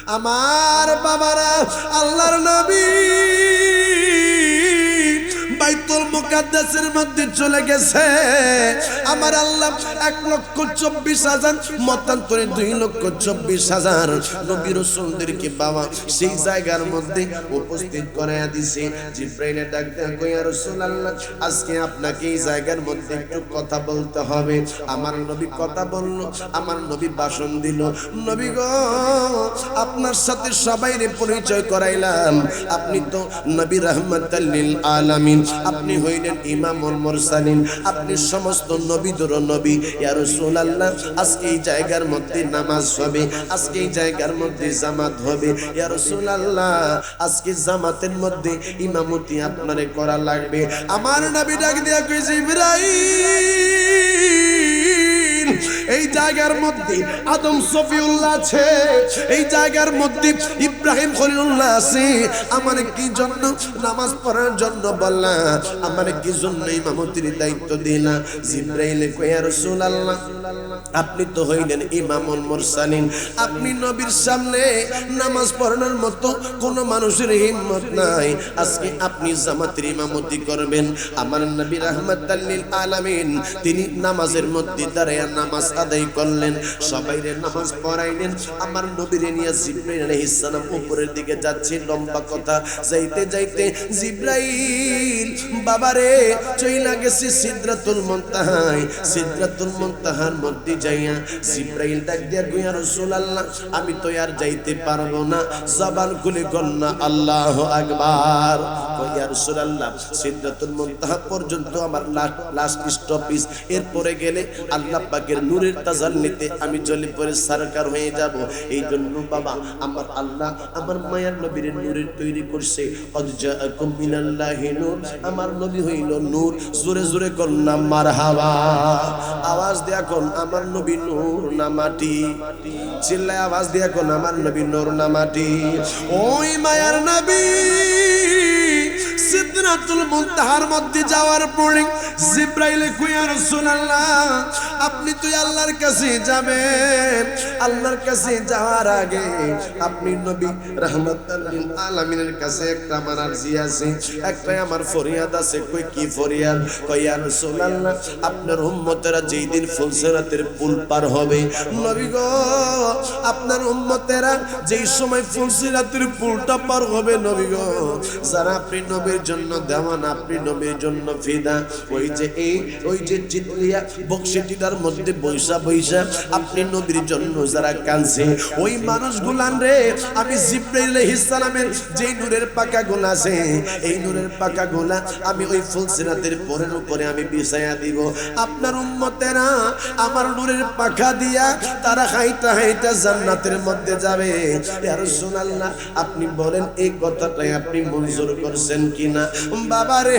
আমার বাবারা, আল্লাহর নবী বাইতুল মুকাদ্দাসের মধ্যে চলে গেছে। আমার আল্লাহ 1,24,000 মতান্তরে 2,24,000 নবী রাসূলদেরকে বাবা সেই জায়গার মধ্যে উপস্থিত করায়া দিছে। জিবরাইল ডাক দেয়া কই, ইয়া রাসূলুল্লাহ, আজকে আপনাকে এই জায়গার মধ্যে একটু কথা বলতে হবে। আমার নবী কথা বলল, আমার নবী ভাষণ দিল। নবী গো, আপনার সাথে সবাইরে পরিচয় করাইলাম, আপনি তো নবী রাহমাতাল লিল আলামিন, আপনি হইলেন ইমামুল মুরসালিন, আপনি সমস্ত নবীদের নবী। ইয়া রাসূলুল্লাহ, আজকে এই জায়গার মধ্যে নামাজ হবে, আজকে এই জায়গার মধ্যে জামাত হবে। ইয়া রাসূলুল্লাহ, আজকে জামাতের মধ্যে ইমামতি আপনারে করা লাগবে। আমার নবী ডাক দিয়া কই, জিবরাইল, এই জায়গার মধ্যে আদম সফিউল্লাহ আছে, এই জায়গার মধ্যে ইব্রাহিম খলিলুল্লাহ আছে। আমার কি জন্য নামাজ পড়ার জন্য বললা, আমার কি জন্য ইমামতির দায়িত্ব দিলা? জিবরাইল কয়, ইয়া রাসূলুল্লাহ, আপনি তো হইলেন ইমামুল মুরসালিন, আপনি নবীর সামনে নামাজ পড়ানোর মতো কোন মানুষের হিম্মত নাই, আজকে আপনি জামাতের ইমামতি করবেন। আমার নবী রাহমাতাল লিল আলামিন তিনি নামাজের মধ্যে দাঁড়ায়া নামাজ আদায় করলেন, সবাইরে নামাজ পড়াইলেন। আমার নবীরে নিয়ে জিবরাইল আলাইহিস সালাম উপরের দিকে যাচ্ছে। লম্বা কথা, যাইতে যাইতে জিবরাইল বাবারে চইলা গেছে সিদরাতুল মুনতাহায়। সিদরাতুল মুনতাহার মধ্যে যাইয়া জিবরাইল ডাক দিয়া কই, ইয়া রাসূলুল্লাহ, আমি তো আর যাইতে পারবো না। জবান খুলে কন্না আল্লাহু আকবার। কই, ইয়া রাসূলুল্লাহ, সিদরাতুল মুনতাহা পর্যন্ত আমার লাস্ট স্টপেজ, এরপরে গেলে আল্লাহ পাকের নূরের তাজাল্লিতে আমি জ্বলে পড়ে সরকার হয়ে যাব। এই জন্য বাবা আমার আল্লাহ আমার মায়ার নবীর নূরের তৈরি করছে। কদ জাআকুম মিনাল্লাহি নূর, আমার নবী হইল নূর। জোরে জোরে কন্না মারহাবা। আওয়াজ দিয়া কোন, আমার নবী নূর না মাটি? চিল্লায় আওয়াজ দিয়া কোন, আমার নবী নূর না মাটি? ওই মায়ার নবী সিদরাতুল মুনতাহার মধ্যে যাওয়ার পরে জিবরাইল কই, ইয়া রাসূলুল্লাহ, আপনি তো আল্লাহর কাছে যাবেন, আল্লাহর কাছে যাওয়ার আগে আপনি নবী রাহমাতাল লিল আলামিনের কাছে একটা আমার আরজি আছে, একটা আমার ফরিয়াদ আছে। কই, কি ফরিয়াদ? কই, ইয়া রাসূলুল্লাহ, আপনার উম্মতেরা যেই দিন ফুলসিরাতের পুল পার হবে, নবী গো, আপনার উম্মতেরা যেই সময় ফুলসিরাতের পুলটা পার হবে, নবী গো, যারা আপনি নবীর জন্য দেওয়ান, আপনি নবীর জন্য ফিদা, ওই যে চিতলিয়া বক্সিটিটার মধ্যে বৈশা বৈশা আপনি নবীর জন্য যারা কাঁদছে, ওই মানুষগুলান রে আমি জিবরাইল আলাইহিস সালামের যেই নূরের পাকা গোলা আছে, এই নূরের পাকা গোলা আমি ওই ফুলসিরাতের পরের উপরে আমি বিছায়া দিব। আপনার উম্মতেরা আমার নূরের পাখা দিয়া তারা হাইটা হাইটা জান্নাতের মধ্যে যাবে। ইয়া রাসূলুল্লাহ, আপনি বলেন এই কথাটাই আপনি মঞ্জুর করছেন কিনা? বাবা রে,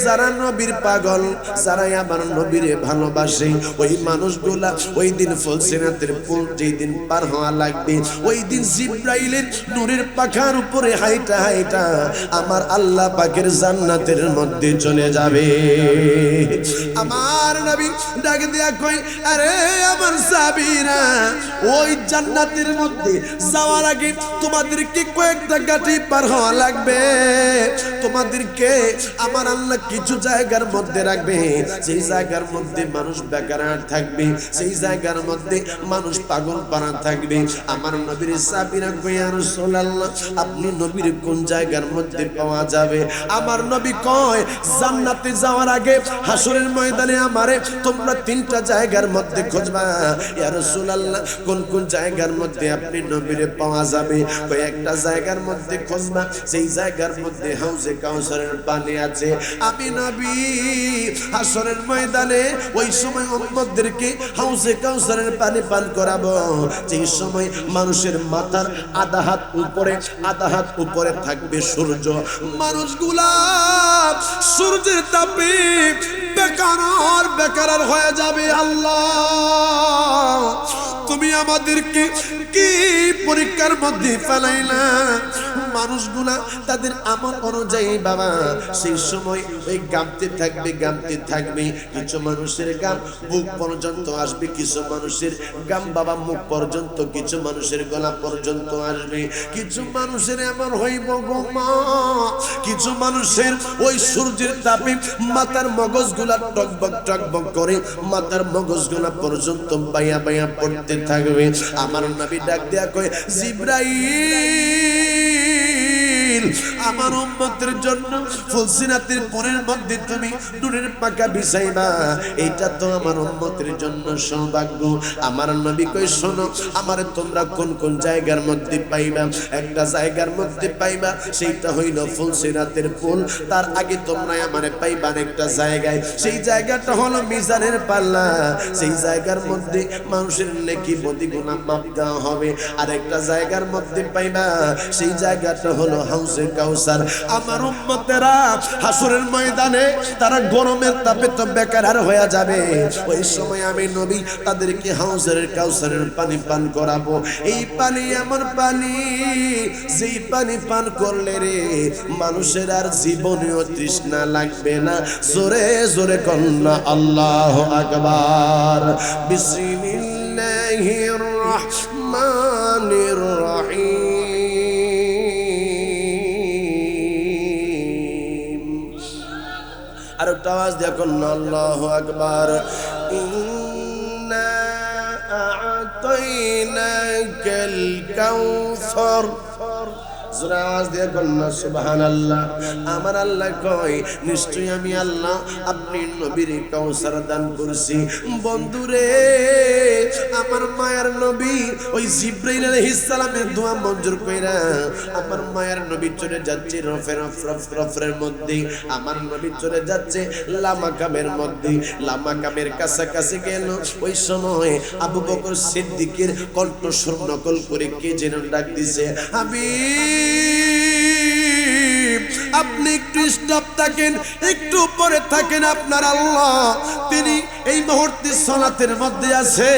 যারা নবীর পাগল, যারা আমার নবীরে ভালোবাসে, ওই মানুষগুলা ওই দিন ফুলসিরাতের পুল যেই দিন পার হওয়া লাগবে, ওই দিন জিবরাইলের নূরের পাখার উপরে হাইটা হাইটা আমার আল্লাহ পাকের জান্নাতের মধ্যে চলে যাবে। আমার নবী ডাক দিয়া কই, আরে আমার সাহাবীরা, ওই জান্নাতের মধ্যে যাওয়ার আগে তোমাদেরকে কয়েকটা গাটি পার হওয়া লাগবে। তোমাদেরকে আমার আল্লাহ কিছু জায়গার মধ্যে রাখবে, সেই জায়গার মধ্যে মানুষ বেকার থাকবে, সেই জায়গার মধ্যে মানুষ পাগল পারা থাকবে। আমার নবীর সাহাবীরা কই, ইয়া রাসূলুল্লাহ, আপনি নবীর কোন জায়গার মধ্যে পাওয়া যাবে? আমার নবী কয়, জান্নাতে যাওয়ার আগে হাসরের ময়দানে আমারে তোমরা তিনটা জায়গার মধ্যে খুঁজবা। ইয়া রাসূলুল্লাহ, কোন কোন জায়গার মধ্যে আপনি নবীরে পাওয়া যাবে? কয়, একটা জায়গার মধ্যে খুঁজবা, সেই জায়গার মধ্যে হাউজে কাউসারের পানি আছে। আমি নবী হাসরের ময়দানে ওই সময় উম্মতদেরকে হাউজে কাউসারের পানি পান করাবো, যেই সময় মানুষের মাথার আধা হাত উপরে আধা হাত উপরে থাকবে সূর্য। মানুষগুলা সূর্যের তাপে বেকার হয়ে যাবে। আল্লাহ, তুমি আমাদেরকে কি পরীক্ষার মধ্যে ফেলাইলা? মানুষগুলা তাদের আমল অনুযায়ী বাবা সেই সময় ওই গামতে থাকবে। কিছু মানুষের গাম বুক পর্যন্ত আসবে, কিছু মানুষের গাম বাবা মুখ পর্যন্ত, কিছু মানুষের গলা পর্যন্ত আসবে। কিছু মানুষের এমন হইব গো মা, কিছু মানুষের ওই সূর্যের তাপে মাথার মগজগুলা টকবক করে মাথার মগজগুলা পর্যন্ত বাইয়া পড়তে থাকবে। আমার নবী ডাক দেয়া কয়, জিবরাইল আমার উম্মতের জন্য ফুলসিরাতের পরের মধ্যে তুমি নূরের পাকা বিছাইবা, এটা তো আমার উম্মতের জন্য সৌভাগ্য। আমার নবী কই, শোনো, আমারে তোমরা কোন কোন জায়গার মধ্যে পাইবা? একটা জায়গার মধ্যে পাইবা, সেইটা হইল ফুলসিরাতের পুল। তার আগে তোমরা আমারে পাইবা একটা জায়গায়, সেই জায়গাটা হলো মিজানের পাল্লা। সেই জায়গার মধ্যে মানুষের নেকি বদি গুনাহ মাপ দেওয়া হবে। আর একটা জায়গার মধ্যে পাইবা, সেই জায়গাটা হলো হাউজে কাউসার। আমার উম্মতেরা হাসরের ময়দানে তারা গরমের তাপে তো বেকার হয়ে যাবে। ওই সময় আমি নবী তাদেরকে হাউজের কাউসারের পানি পান করাবো। এই পানি এমন পানি, যেই পানি পান করলে রে মানুষের আর জীবনেও তৃষ্ণা লাগবে না। জোরে জোরে কন্যা আল্লাহু আকবার। বিসমিল্লাহির রহমানির রহিম। আর একটা আওয়াজ দেখুন না, আল্লাহু আকবার। ইন্না আ'তাইনাকাল কাউসার। জোরে আওয়াজ দিয়ে কন্যা সুবহানাল্লাহ। আমার আল্লাহ কয়, নিশ্চয়ই আমি আল্লাহ আপনি নবীর কাউসার দান করছি। বন্ধুরে, আমার মায়ের নবী ওই জিবরাইল আলাইহিস সালামের দোয়া মঞ্জুর কইরা আমার মায়ের নবী চলে যাচ্ছে রফের মধ্যে। আমার নবী চলে যাচ্ছে লামাকামের মধ্যে। লামাকামের কাছাকাছি গেল। ওই সময় আবু বকর সিদ্দিকের কণ্ঠস্বর নকল করে কে যেন ডাক দিছে, হাবিব আপনি একটু স্টপ থাকেন, একটু পরে থাকেন। আপনার আল্লাহ তিনি এই মুহূর্তে সালাতের মধ্যে আছে।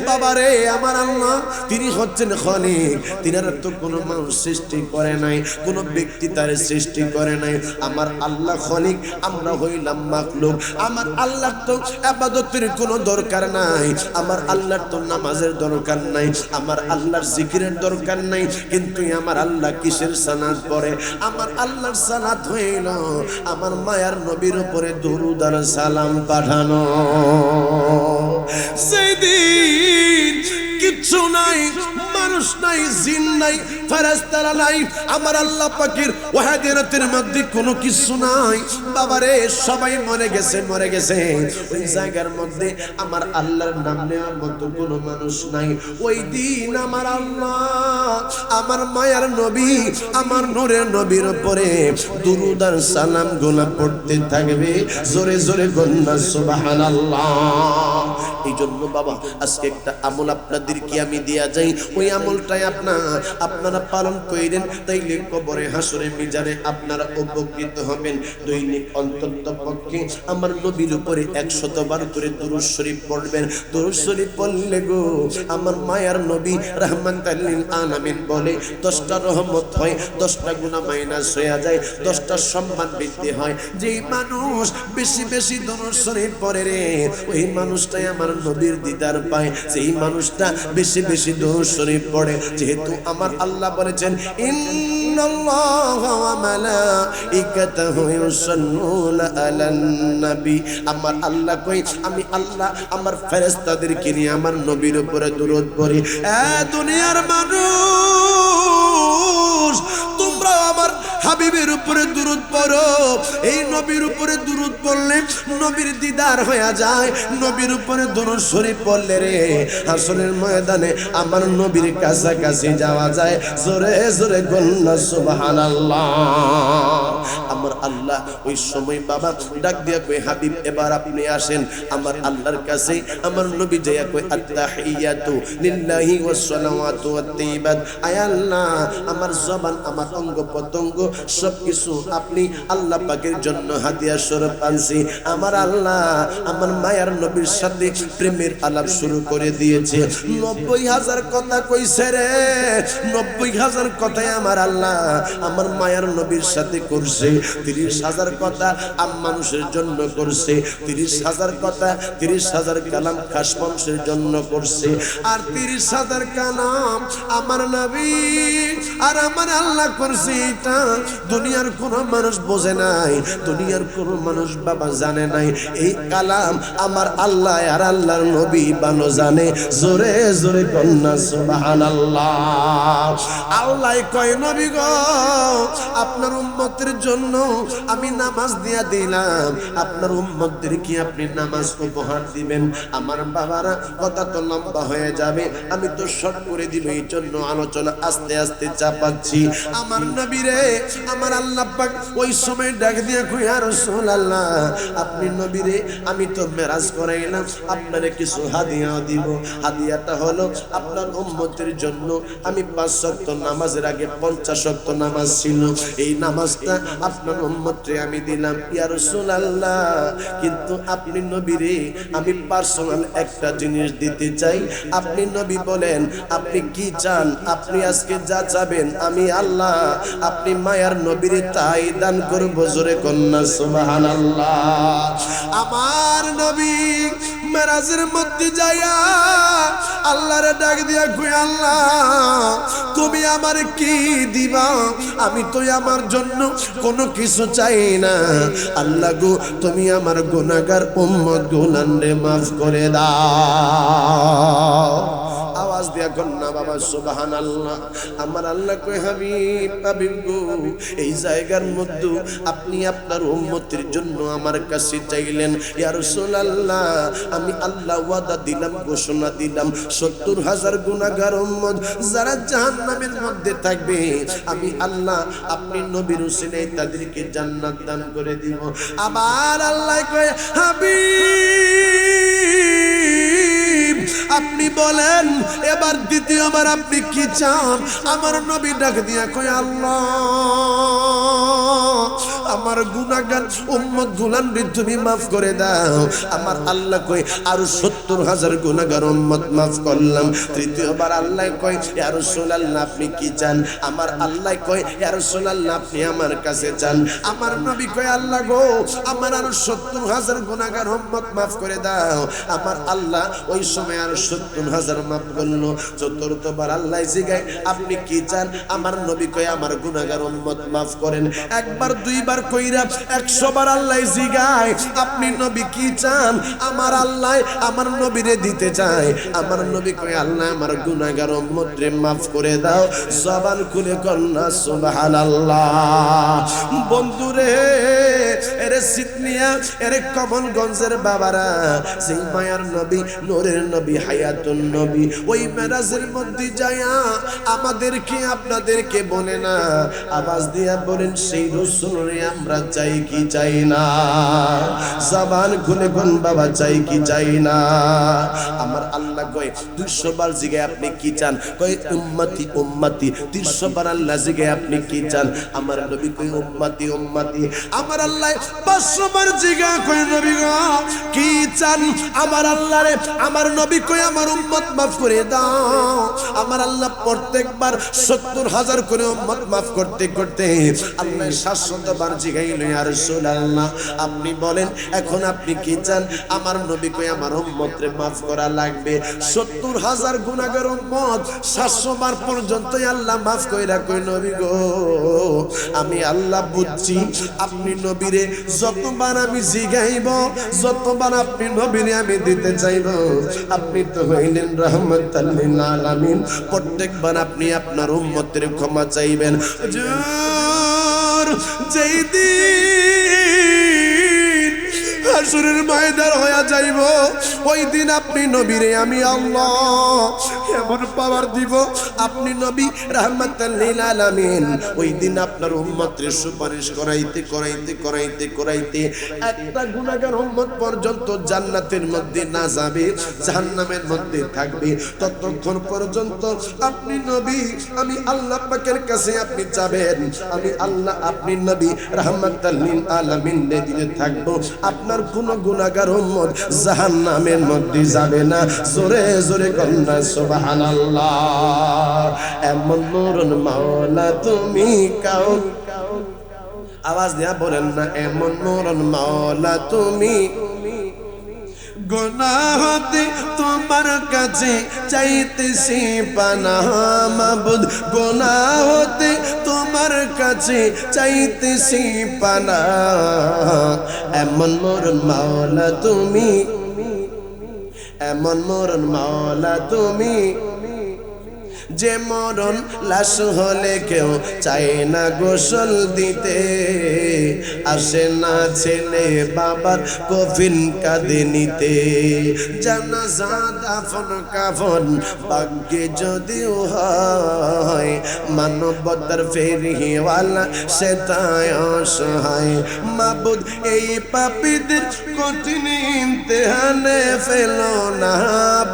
বাবারে, আমার আল্লাহ তিনি হচ্ছেন খলিক। তিনার তো কোনো মানুষ সৃষ্টি করে নাই, কোনো ব্যক্তি তার সৃষ্টি করে নাই। আমার আল্লাহ খলিক, আমরা হইলাম মাখলুক। আমার আল্লাহর তো ইবাদতের কোনো দরকার নাই, আমার আল্লাহর তো নামাজের দরকার নাই, আমার আল্লাহর জিকিরের দরকার নাই। কিন্তু আমার আল্লাহ কিসের সালাত পড়ে? আমার আল্লাহর সালাত হইল আমার মায়ার নবীর উপরে দুরূদ আর সালাম পাঠানো। সেদিন কিচ্ছু নাই, মানুষ নাই, জিন নাই, ফেরেশতারা নাই, আমার আল্লাহ পাকের ওয়াহদানিয়তের মধ্যে কোনো কিছু নাই। বাবারে, সবাই মরে গেছে। ওই জায়গার মধ্যে আমার আল্লাহর নাম নেওয়ার মতো কোনো মানুষ নাই। ওই দিন আমার আল্লাহ আমার মায়ার নবী, আমার নূরের নবীর উপরে দুরূদ আর সালাম গুলো পড়তে থাকবে। জোরে জোরে বলনা সুবহানাল্লাহ। এই জন্য বাবা, আজকে একটা আমল আপনাদেরকে আমি দিয়া যাই, ওই আমলটাই আপনারা পালন করেন, তাইলে কবরে হাসরে মিজানে আপনারা উপকৃত হবেন। দৈনিক অন্তত পক্ষে আমার নবীর উপরে 100 বার করে দুরূদ শরীফ পড়বেন। দুরূদ শরীফ পড়লে গো আমার মায়ার নবী রাহমাতাল লিল আলামিন বলে 10টা রহমত হয়, 10টা গুনাহ মাইনাস হয়ে যায়, 10টা সম্মান বৃদ্ধি হয়। যেই মানুষ বেশি বেশি দুরূদ শরীফ পড়ে রে, ওই মানুষটাই আমার নবীর দিদার পায়। সেই মানুষটা বেশি বেশি দুরূদ শরীফ পড়ে। যেহেতু আমার আল্লাহ বলেছেন, ইন্নাল্লাহা ওয়া মালাইকাতাহু ইউসাল্লুনা আলান নবী। আমার আল্লাহ কই, আমি আল্লাহ আমার ফেরেশতাদেরকে নিয়ে আমার নবীর উপরে দুরূদ পড়ি। দুনিয়ার মানুষ, তোমরা আমার হাবিবের উপরে দুরূদ পড়ো। এই নবীর উপরে দুরূদ পড়লে নবীর দিদার হয়ে যায়। নবীর উপরে দুরূদ শরীফ পড়লে রে হাসরের ময়দানে আমার নবীর কাছাকাছি যাওয়া যায়। জোরে জোরে বলনা সুবহানাল্লাহ। আমার আল্লাহ ওই সময় বাবা ডাক দিয়া কই, হাবিব এবার আপনি আসেন আমার আল্লাহর কাছে। আমার নবী যায়া কই, আত্তাহিয়াতু লিল্লাহি ওয়াস সালাওয়াতু ওয়াত তাইয়িবাত। আয় আল্লাহ, আমার জবান, আমার অঙ্গ প্রত্যঙ্গ সবকিছু আপনি আল্লাহ পাকের জন্য হাদিয়া স্বরূপ আনছি। আমার আল্লাহ আমার মায়ার নবীর সাথে প্রেমের আলাপ শুরু করে দিয়েছে। 90,000 কথা কইছে রে, 90,000 কথাই আমার আল্লাহ আমার মায়ার নবীর সাথে করছে। 30,000 কথা মানুষের জন্য করছে, 30,000 কথা 30,000 কালাম খাস মানুষের জন্য করছে, আর 30,000 কালাম আমার নবী আর আমার আল্লাহ করছে। এটা দুনিয়ার কোন মানুষ বোঝে নাই, দুনিয়ার কোন মানুষ বাবা জানে নাই। এই কালাম আমার আল্লাহ আর আল্লাহর নবী বানো জানে। জোরে জোরে কন্যা সুবহানাল্লাহ। আল্লাহ কয় নবী গো আপনার উম্মতের জন্য আমি নামাজ দিয়া দিলাম, আপনার উম্মতদের কি আপনি নামাজ উপহার দিবেন? আমার বাবারা কথা তো লম্বা হয়ে যাবে, আমি তো শর্ট করে দিব, এই জন্য আলোচনা আস্তে আস্তে চাপাচ্ছি। আমার নবী রে আমার আল্লাহ পাক ওই সময় ডাক দিয়া কই ইয়া রাসূলুল্লাহ আপনি নবী রে আমি তো মেরাজ করাইলাম, আপনারে কিছু হাদিয়া দিব। হাদিয়াটা হলো আপনার উম্মতের জন্য আমি 5 ওয়াক্ত নামাজের আগে 50 ওয়াক্ত নামাজ ছিল, এই নামাজটা আপনার উম্মতরে আমি দিলাম ইয়া রাসূলুল্লাহ। কিন্তু আপনি নবী রে আমি পার্সোনাল একটা জিনিস দিতে চাই। আপনি নবী বলেন আপনি কি চান? আপনি আজকে যা চাবেন আমি আল্লাহ আপনি মায়ার নবীর তাই দান করব। জোরে কন্যা সুবহানাল্লাহ। আমার নবী মেরাজের মধ্যে যাইয়া আল্লাহরে ডাক দিয়া কই আল্লাহ তুমি আমার কি দিবা? আমি তো আমার জন্য কোনো কিছু চাই না। আল্লাহ গো তুমি আমার গুনাহগার উম্মত গুনাহরে maaf করে দাও। আওয়াজ দিয়া কন্যা বাবা সুবহানাল্লাহ। আমার আল্লাহ কই হাবিব হাবিব গো এই জায়গার মধ্যে আপনি আপনার উম্মতের জন্য আমার কাছে চাইলেন ইয়া রাসূলুল্লাহ। আমি আল্লাহ ওয়াদা দিলাম, ঘোষণা দিলাম 70,000 গুনাহগার উম্মত যারা জাহান্নামের মধ্যে থাকবে আমি আল্লাহ আপনি নবীর উসিলায় তাদেরকে জান্নাত দান করে দিব। আবার আল্লাহ কয় হাবিব আপনি বলেন এবার দ্বিতীয়বার আপনি কি চান? আমার নবী ডাক দিয়া কয় আল্লাহ আমার গুনাহগার উম্মত গুলানরে তুমি maaf করে দাও। আমার আল্লাহ কয় আর 70,000 গুনাহগার উম্মত maaf করলাম। তৃতীয়বার আল্লাহ কয় ইয়া রাসূলুল্লাহ আপনি কি চান? আমার আল্লাহ কয় ইয়া রাসূলুল্লাহ আপনি আমার কাছে চান। আমার নবী কয় আল্লাহ গো আমার আর 70,000 গুনাহগার উম্মত maaf করে দাও। আমার আল্লাহ ওই সময় আর 70,000 maaf করলো। চতুর্থবার আল্লাহ জিগায় আপনি কি চান? আমার নবী কয় আমার গুনাহগার উম্মত maaf করেন। একবার দুইবার কইরা 100 বার আল্লাহ জিগায় আপনি নবী কি চান? আমার আল্লাহ আমার নবীরে দিতে চায়। আমার নবী কয় আল্লাহ আমার গুনাহগার উম্মতরে maaf করে দাও। জবান খুলে কন্যা সুবহানাল্লাহ। বন্ধুরে এরে সিতনিয়া এরে কমলগঞ্জের বাবারা সেই মায়ার নবী নূরের নবী হায়াতুন নবী ওই মেরাজের মধ্যে যায়া আমাদেরকে আপনাদেরকে বলে না আওয়াজ দিয়া বলেন সেই রাসূলরে আমরা চাই কি চাই না? জবান খুলে কোন বাবা চাই কি চাই না? আমার আল্লাহ কয় 200 বার জিগায় আপনি কি চান? কয় উম্মতি উম্মতি। 300 বার আল্লাহ জিগায় আপনি কি চান? আমার নবী কয় উম্মতি উম্মতি। আমার আল্লাহ 500 বার জিগায় কয় নবী গো কি চান? আমার আল্লাহ রে আমার নবী কয় আমার উম্মত maaf করে দাও। আমার আল্লাহ প্রত্যেকবার 70,000 করে উম্মত maaf করতে করতে আল্লাহ 700 বার জিগাইল ইয়া রাসূলুল্লাহ আপনি বলেন এখন আপনি কি চান? আমার নবী কয় আমার উম্মতরে maaf করা লাগবে। 70,000 গুনাহগার উম্মত 700 বার পর্যন্ত আল্লাহ maaf কইরা কই নবী গো আমি আল্লাহ বুঝছি আপনি নবীরে যতবার আমি জিগাইব যতবার আপনি নবীরে আমি দিতে চাইব আপনি তো হইলেন রাহমাতাল লিল আলামিন। প্রত্যেকবার আপনি আপনার উম্মতের ক্ষমা চাইবেন। যেই দিন হাসরের ময়দান হয়ে যাইব ওই দিন আপনি নবীরে আমি আল্লাহ এমন পাওয়ার দিব আপনি নবী রাহমাতাল লিল আলামিন ওই দিন আপনার উম্মতের সুপারিশ করাইতে করাইতে করাইতে করাইতে একটা গুনাহগার উম্মত পর্যন্ত জান্নাতের মধ্যে না যাবে জাহান্নামের মধ্যে থাকবে ততক্ষণ পর্যন্ত আপনি নবী আমি আল্লাহ পাকের কাছে আপনি যাবেন আমি আল্লাহ আপনি নবী রাহমাতাল লিল আলামিন দিতে থাকবো আপনার কোন গুনাহগার উম্মত জাহান্নামের মধ্যে যাবে না জোরে জোরে কন্যা সুবহানাল্লাহ এমন নূরুন মাওলা তুমি কাও আওয়াজ দিয়া বলেন না এমন নূরুন মাওলা তুমি গুনাহ হতে তোমার কাছে চাইতেছি পানাহ মাবুদ গুনাহ হতে তোমার কাছে চাইতেছি পানাহ এমন মরণ মাওলা তুমি এমন মরণ মাওলা তুমি যে মরণ লাশ হলে কেউ চায় না গোসল দিতে আসে না ছেলে বাবার কফিন কাঁধে নিতে জানাজা দাফন কাফন ভাগ্যে যদিও হয় মানবতার ফেরিওয়ালা সে তাই অসহায় মাবুদ এই পাপীদের কঠিন ইমতিহানে ফেলো না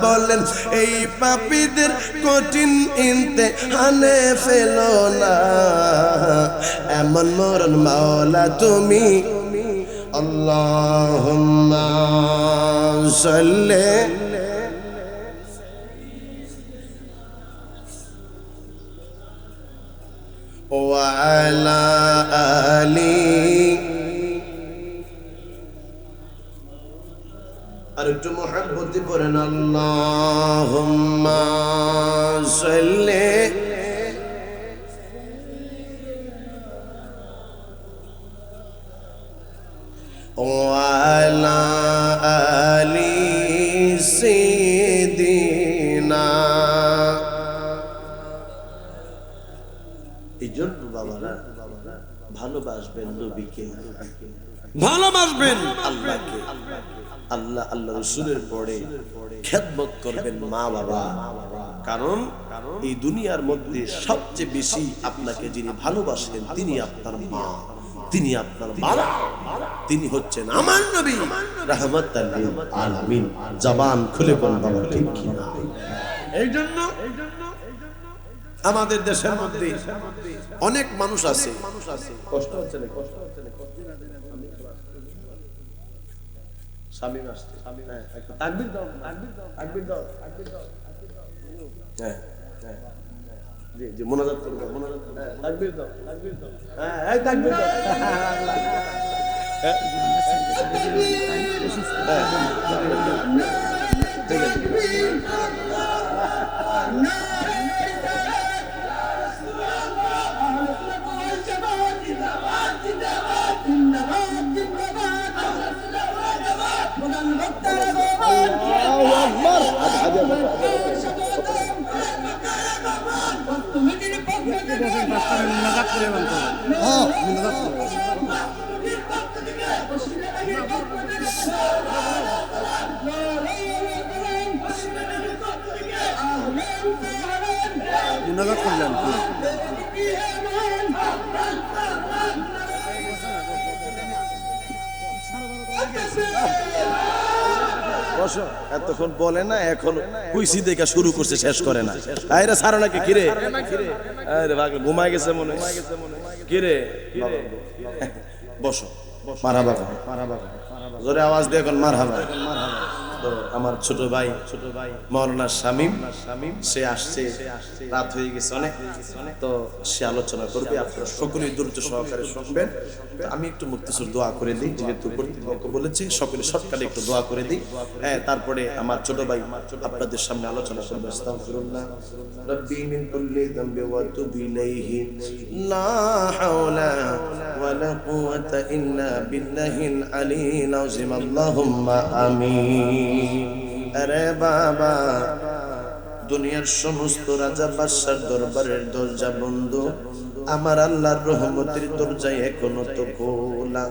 বলেন এই পাপীদের কঠিন ইমতিহানে ফেলো না এমন মরণ মাওলা তুমি আল্লাহুম্মা সাল্লি ওয়া আলা আলি আর একটু মুহাব্বতে পড়েন আল্লাহুম্মা সাল্লি ওয়া আলা আলি সাইয়্যিদিনা এইজন্য বাবারা ভালোবাসবেন নবীকে ভালোবাসবেন আল্লাহকে আল্লাহ আল্লাহ রাসূলের পরে খেদমত করবেন মা বাবা কারণ এই দুনিয়ার মধ্যে সবচেয়ে বেশি আপনাকে যিনি ভালোবাসেন তিনি আপনার মা তিনি আপনার বাবা তিনি হচ্ছেন আমার নবী রাহমাতাল লিল আলামিন জবান খুলে বল বাবা ঠিক কি না এইজন্য আমাদের দেশের মধ্যে অনেক মানুষ আছে কষ্ট হচ্ছে না কষ্ট হচ্ছে না শামিম আসছে শামিম একটা তাকবীর দাও তাকবীর দাও তাকবীর দাও তাকবীর দাও হ্যাঁ হ্যাঁ জি জি মুনাজাত করবে মুনাজাত তাকবীর দাও তাকবীর দাও হ্যাঁ এই তাকবীর দাও ঠিক আছে এতক্ষণ বলে না এখন কুইসি দেখা শুরু করছে শেষ করে না আরে সারো নাকি কিরে আরে ভাগ ঘুমায় গেছে মনে কিরে বসো মারহাবা মারহাবা জোরে আওয়াজ দিয়ে এখন মারহাবা তো আমার ছোট ভাই মাওলানা শামীম সে আসছে রাত হয়ে গেছে অনেক তো সে আলোচনা করবে আপনারা সকলেই ধৈর্য সহকারে শুনবেন আমি একটু মুক্তিসুর দোয়া করে দিই যেহেতু কর্তৃপক্ষ বলেছে সকলে শর্টকাটে একটু দোয়া করে দিই তারপরে আমার ছোট ভাই আপনাদের সামনে আলোচনা করবে আস্তাগফিরুল্লাহ রাব্বি মিন কুল্লি যামবি ওয়া তুব ইলাইহি লা হাওলা ওয়ালা কুওয়াতা ইল্লা বিল্লাহিল আলিয়্যিল আযীম আল্লাহুম্মা আমিন আরে বাবা দুনিয়ার সমস্ত রাজা বাদশার দরবারের দরজা বন্ধ, আমার আল্লাহর রহমতের দরজা এখনো তো খোলা।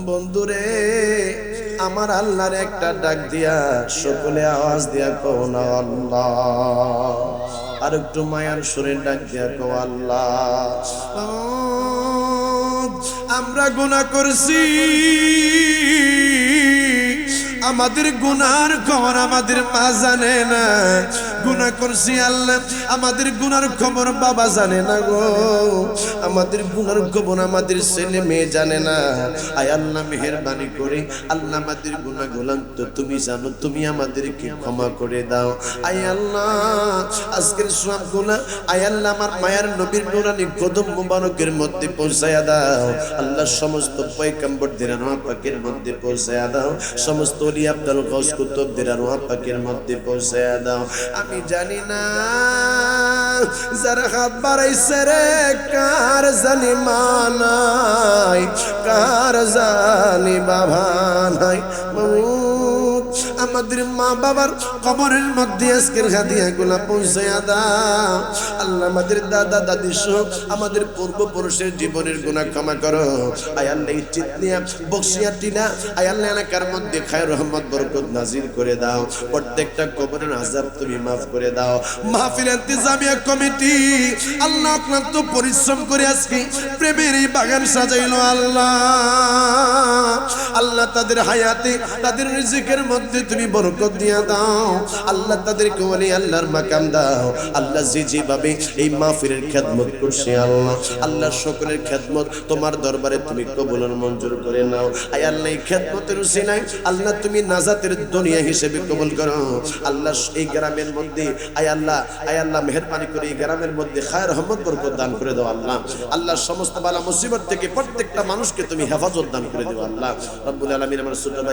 বন্ধুরে, আমার আল্লাহর একটা ডাক দিয়া সকলে আওয়াজ দিয়া কও না আল্লাহ। আর একটু মায়ার সুরে ডাক দিয়া কও আল্লাহ। আমরা গুনাহ করছি, আমাদের গুনার খবর আমাদের মা জানে না। গুনাহ করছি আল্লাহ, আমাদের গুনার খবর বাবা জানে না গো। আমাদের গুনার খবর আমাদের ছেলে মেয়ে জানে না। আয় আল্লাহ মেহেরবানি করে আল্লাহ আমাদের গুনাহগুলো তো তুমি জানো, তুমি আমাদেরকে ক্ষমা করে দাও। আয় আল্লাহ আজকের সব গুনাহ আয় আল্লাহ আমার মায়ের নবীর নুরানি কদম মুবারকের মধ্যে পৌঁছায়া দাও। আল্লাহ সমস্ত পয়গম্বরদের রওয়া পাকের মধ্যে পৌঁছায়া দাও। সমস্ত ওলি আব্দুল গাউস কুতুবদের রওয়া পাকের মধ্যে পৌঁছায়া দাও। আমি জানি না যারা হাত বাড়াইছে রে কার জানি মা নাই, কার জানি বাবা নাই। আমাদের মা বাবার কবরের মধ্যে আজকের হাদিয়াগুলো পৌঁছায়া দাও। আল্লাহ আমাদের দাদা দাদি সহ আমাদের পূর্বপুরুষের জীবনের গুনাহ ক্ষমা করো। আয় আল্লাহ এই চিতনিয়া বক্সিয়া টিলা আয় আল্লাহ এলাকার মধ্যে খায়ের রহমত বরকত নাজিল করে দাও। প্রত্যেকটা কবরের আযাব তুমি মাফ করে দাও। মাহফিল ইন্তেজামিয়া কমিটি আল্লাহ অক্লান্ত পরিশ্রম করে আজকে প্রেমের এই বাগান সাজাইলো আল্লাহ। আল্লাহ তাদের হায়াতে তাদের রিজিকের মধ্যে তুমি বরকত দিয়া দাও। আল্লাহ তাদেরকে ওলি আল্লাহর মাকাম দাও। আল্লাহ যেভাবে এই মাহফিলের খেদমত করছে আল্লাহ, আল্লাহ সকলের খেদমত তোমার দরবারে তুমি কবুল ও মঞ্জুর করে নাও। আয় আল্লাহ এই খেদমতের উসিলায় আল্লাহ তুমি নাজাতের দুনিয়া হিসেবে কবুল করো। আল্লাহ এই গ্রামের মধ্যে আয় আল্লাহ মেহেরবানি করে এই গ্রামের মধ্যে খায়ের রহমত বরকত দান করে দাও আল্লাহ। আল্লাহ সমস্ত বালা মুসিবত থেকে প্রত্যেকটা মানুষকে তুমি হেফাজত দান করে দাও আল্লাহ। রব্বুল আলামিন আমার ছোট ভাই